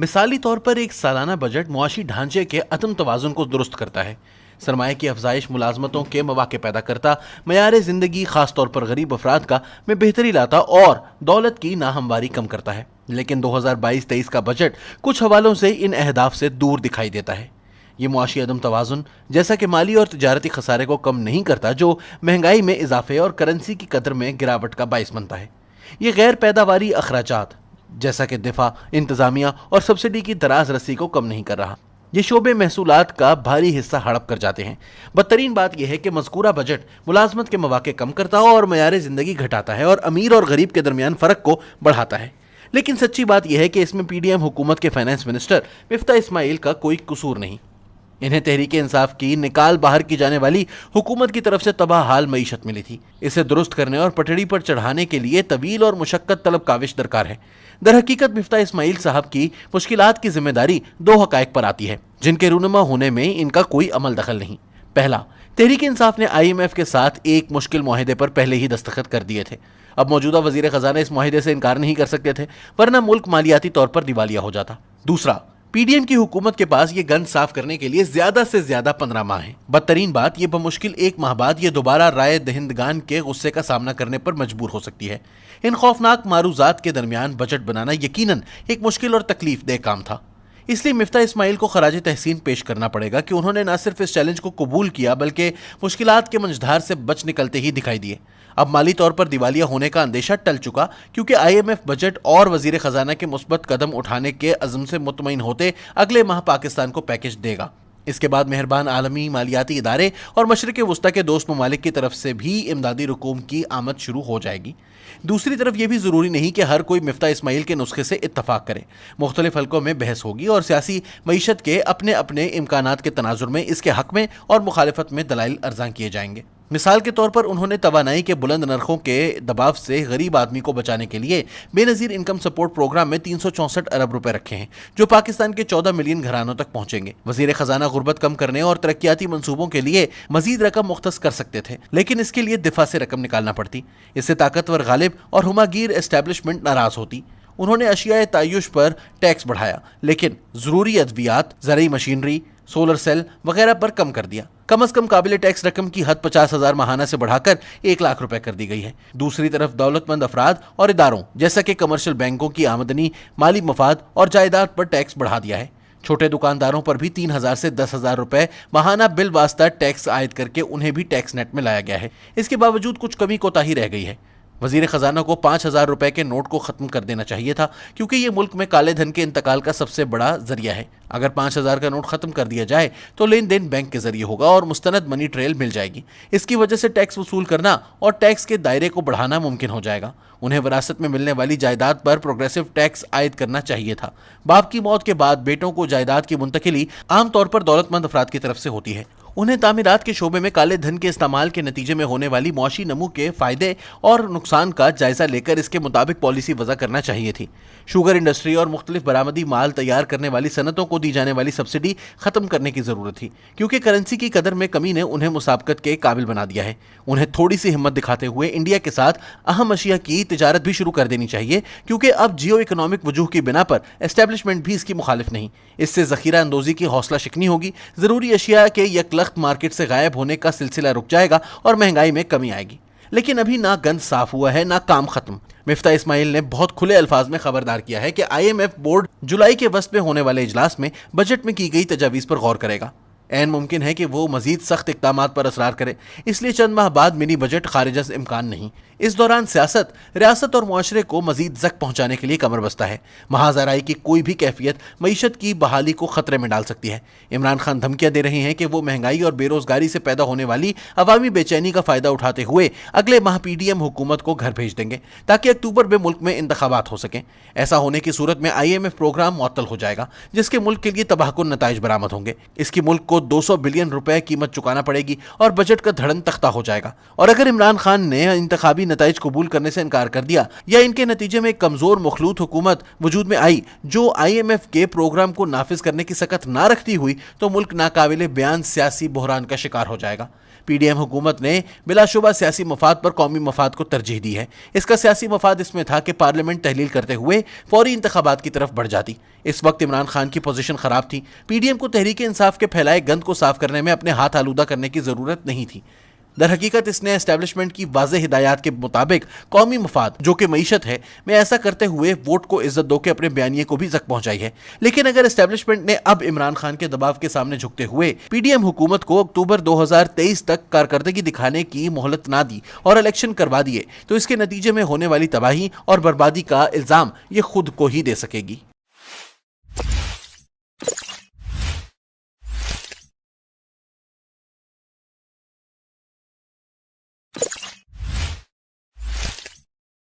مثالی طور پر ایک سالانہ بجٹ معاشی ڈھانچے کے عدم توازن کو درست کرتا ہے، سرمایہ کی افزائش ملازمتوں کے مواقع پیدا کرتا، معیار زندگی خاص طور پر غریب افراد کا میں بہتری لاتا اور دولت کی ناہمواری کم کرتا ہے۔ لیکن 2022-23 کا بجٹ کچھ حوالوں سے ان اہداف سے دور دکھائی دیتا ہے۔ یہ معاشی عدم توازن جیسا کہ مالی اور تجارتی خسارے کو کم نہیں کرتا، جو مہنگائی میں اضافے اور کرنسی کی قدر میں گراوٹ کا باعث بنتا ہے۔ یہ غیر پیداواری اخراجات جیسا کہ دفاع، انتظامیہ اور سبسڈی کی دراز رسی کو کم نہیں کر رہا۔ یہ شعبے محصولات کا بھاری حصہ ہڑپ کر جاتے ہیں۔ بدترین بات یہ ہے کہ مذکورہ بجٹ ملازمت کے مواقع کم کرتا ہے اور معیار زندگی گھٹاتا ہے اور امیر اور غریب کے درمیان فرق کو بڑھاتا ہے۔ لیکن سچی بات یہ ہے کہ اس میں پی ڈی ایم حکومت کے فائنانس منسٹر مفتاح اسماعیل کا کوئی قصور نہیں۔ انہیں تحریک انصاف کی نکال باہر کی جانے والی حکومت کی طرف سے تباہ حال معیشت ملی تھی۔ اسے درست کرنے اور پٹڑی پر چڑھانے کے لیے طویل اور مشقت طلب کاوش درکار ہے۔ در حقیقت مفتاح اسماعیل صاحب کی مشکلات کی ذمہ داری دو حقائق پر آتی ہے جن کے رونما ہونے میں ان کا کوئی عمل دخل نہیں۔ پہلا، تحریک انصاف نے آئی ایم ایف کے ساتھ ایک مشکل معاہدے پر پہلے ہی دستخط کر دیے تھے۔ اب موجودہ وزیر خزانہ اس معاہدے سے انکار نہیں کر سکتے تھے، ورنہ ملک مالیاتی طور پر دیوالیہ ہو جاتا۔ دوسرا، پی ڈی ایم کی حکومت کے پاس یہ گند صاف کرنے کے لیے زیادہ سے زیادہ 15 ماہ ہیں۔ بدترین بات، یہ بمشکل ایک ماہ بعد یہ دوبارہ رائے دہندگان کے غصے کا سامنا کرنے پر مجبور ہو سکتی ہے۔ ان خوفناک معروضات کے درمیان بجٹ بنانا یقیناً ایک مشکل اور تکلیف دہ کام تھا۔ اس لیے مفتاح اسماعیل کو خراج تحسین پیش کرنا پڑے گا کہ انہوں نے نہ صرف اس چیلنج کو قبول کیا بلکہ مشکلات کے منجدھار سے بچ نکلتے ہی دکھائی دیے۔ اب مالی طور پر دیوالیہ ہونے کا اندیشہ ٹل چکا، کیونکہ آئی ایم ایف بجٹ اور وزیر خزانہ کے مثبت قدم اٹھانے کے عزم سے مطمئن ہوتے اگلے ماہ پاکستان کو پیکج دے گا۔ اس کے بعد مہربان عالمی مالیاتی ادارے اور مشرق وسطیٰ کے دوست ممالک کی طرف سے بھی امدادی رقوم کی آمد شروع ہو جائے گی۔ دوسری طرف یہ بھی ضروری نہیں کہ ہر کوئی مفتاح اسماعیل کے نسخے سے اتفاق کرے۔ مختلف حلقوں میں بحث ہوگی اور سیاسی معیشت کے اپنے اپنے امکانات کے تناظر میں اس کے حق میں اور مخالفت میں دلائل ارزاں کیے جائیں گے۔ مثال کے طور پر انہوں نے توانائی کے بلند نرخوں کے دباؤ سے غریب آدمی کو بچانے کے لیے بے نظیر انکم سپورٹ پروگرام میں 364 ارب روپے رکھے ہیں، جو پاکستان کے 14 ملین گھرانوں تک پہنچیں گے۔ وزیر خزانہ غربت کم کرنے اور ترقیاتی منصوبوں کے لیے مزید رقم مختص کر سکتے تھے، لیکن اس کے لیے دفاع سے رقم نکالنا پڑتی۔ اس سے طاقتور غالب اور ہماگیر اسٹیبلشمنٹ ناراض ہوتی۔ انہوں نے اشیاء تعیش پر ٹیکس بڑھایا، لیکن ضروری ادویات، زرعی مشینری، سولر سیل وغیرہ پر کم کر دیا۔ کم از کم قابل ٹیکس رقم کی حد 50,000 ماہانہ سے بڑھا کر 1 لاکھ روپے کر دی گئی ہے۔ دوسری طرف دولت مند افراد اور اداروں جیسا کہ کمرشل بینکوں کی آمدنی، مالی مفاد اور جائیداد پر ٹیکس بڑھا دیا ہے۔ چھوٹے دکانداروں پر بھی 3,000 سے 10,000 روپے ماہانہ بالواسطہ ٹیکس عائد کر کے انہیں بھی ٹیکس نیٹ میں لایا گیا ہے۔ اس کے باوجود کچھ کمی کوتاہی رہ گئی ہے۔ وزیر خزانہ کو 5,000 روپے کے نوٹ کو ختم کر دینا چاہیے تھا، کیونکہ یہ ملک میں کالے دھن کے انتقال کا سب سے بڑا ذریعہ ہے۔ اگر 5,000 کا نوٹ ختم کر دیا جائے تو لین دین بینک کے ذریعے ہوگا اور مستند منی ٹریل مل جائے گی۔ اس کی وجہ سے ٹیکس وصول کرنا اور ٹیکس کے دائرے کو بڑھانا ممکن ہو جائے گا۔ انہیں وراثت میں ملنے والی جائیداد پر پروگریسو ٹیکس عائد کرنا چاہیے تھا۔ باپ کی موت کے بعد بیٹوں کو جائیداد کی منتقلی عام طور پر دولت مند افراد کی طرف سے ہوتی ہے۔ انہیں تعمیرات کے شعبے میں کالے دھن کے استعمال کے نتیجے میں ہونے والی معاشی نمو کے فائدے اور نقصان کا جائزہ لے کر اس کے مطابق پالیسی وضع کرنا چاہیے تھی۔ شوگر انڈسٹری اور مختلف برآمدی مال تیار کرنے والی صنعتوں کو دی جانے والی سبسڈی ختم کرنے کی ضرورت تھی، کیونکہ کرنسی کی قدر میں کمی نے انہیں مسابقت کے قابل بنا دیا ہے۔ انہیں تھوڑی سی ہمت دکھاتے ہوئے انڈیا کے ساتھ اہم اشیاء کی تجارت بھی شروع کر دینی چاہیے، کیونکہ اب جیو اکنامک وجوہ کی بنا پر اسٹیبلشمنٹ بھی اس کی مخالف نہیں۔ اس سے ذخیرہ اندوزی کی حوصلہ شکنی ہوگی، ضروری اشیاء کے یکلخت مارکیٹ سے غائب ہونے کا سلسلہ رک جائے گا اور مہنگائی میں کمی آئے گی۔ لیکن ابھی نہ گند صاف ہوا ہے نہ کام ختم۔ مفتاح اسماعیل نے بہت کھلے الفاظ میں خبردار کیا ہے کہ آئی ایم ایف بورڈ جولائی کے وسط میں ہونے والے اجلاس میں بجٹ میں کی گئی تجاویز پر غور کرے گا۔ عین ممکن ہے کہ وہ مزید سخت اقدامات پر اصرار کرے، اس لیے چند ماہ بعد منی بجٹ خارج از امکان نہیں۔ اس دوران سیاست، ریاست اور معاشرے کو مزید زک پہنچانے کے لیے کمر بستہ ہے۔ محاذ آرائی کی کوئی بھی کیفیت معیشت کی بحالی کو خطرے میں ڈال سکتی ہے۔ عمران خان دھمکیاں دے رہے ہیں کہ وہ مہنگائی اور بے روزگاری سے پیدا ہونے والی عوامی بے چینی کا فائدہ اٹھاتے ہوئے اگلے ماہ پی ڈی ایم حکومت کو گھر بھیج دیں گے تاکہ اکتوبر میں ملک میں انتخابات ہو سکیں۔ ایسا ہونے کی صورت میں آئی ایم ایف پروگرام معطل ہو جائے گا، جس کے ملک کے لیے تباہ کن نتائج برآمد ہوں گے۔ اس کی ملک کو 200 بلین روپے قیمت چکانا پڑے گی اور بجٹ کا دھڑن تختہ ہو جائے گا۔ اور اگر عمران خان نے انتخابی نتائج قبول کرنے سے انکار کر دیا یا ان کے نتیجے میں ایک کمزور مخلوط حکومت وجود میں آئی جو آئی ایم ایف کے پروگرام کو نافذ کرنے کی سکت نہ رکھتی ہوئی، تو ملک ناقابل بیان سیاسی بحران کا شکار ہو جائے گا۔ پی ڈی ایم حکومت نے بلا شبہ سیاسی مفاد پر قومی مفاد کو ترجیح دی ہے۔ اس کا سیاسی مفاد اس میں تھا کہ پارلیمنٹ تحلیل کرتے ہوئے فوری انتخابات کی طرف بڑھ جاتی۔ اس وقت عمران خان کی پوزیشن خراب تھی۔ پی ڈی ایم کو تحریک انصاف کے پھیلائے گند کو صاف کرنے میں اپنے ہاتھ آلودہ کرنے کی ضرورت نہیں تھی۔ در حقیقت اس نے اسٹیبلشمنٹ کی واضح ہدایات کے مطابق قومی مفاد جو کہ معیشت ہے میں ایسا کرتے ہوئے ووٹ کو عزت دو کے اپنے بیانیے کو بھی زک پہنچائی ہے۔ لیکن اگر اسٹیبلشمنٹ نے اب عمران خان کے دباؤ کے سامنے جھکتے ہوئے پی ڈی ایم حکومت کو اکتوبر 2023 تک کارکردگی دکھانے کی مہلت نہ دی اور الیکشن کروا دیے تو اس کے نتیجے میں ہونے والی تباہی اور بربادی کا الزام یہ خود کو ہی دے سکے گی۔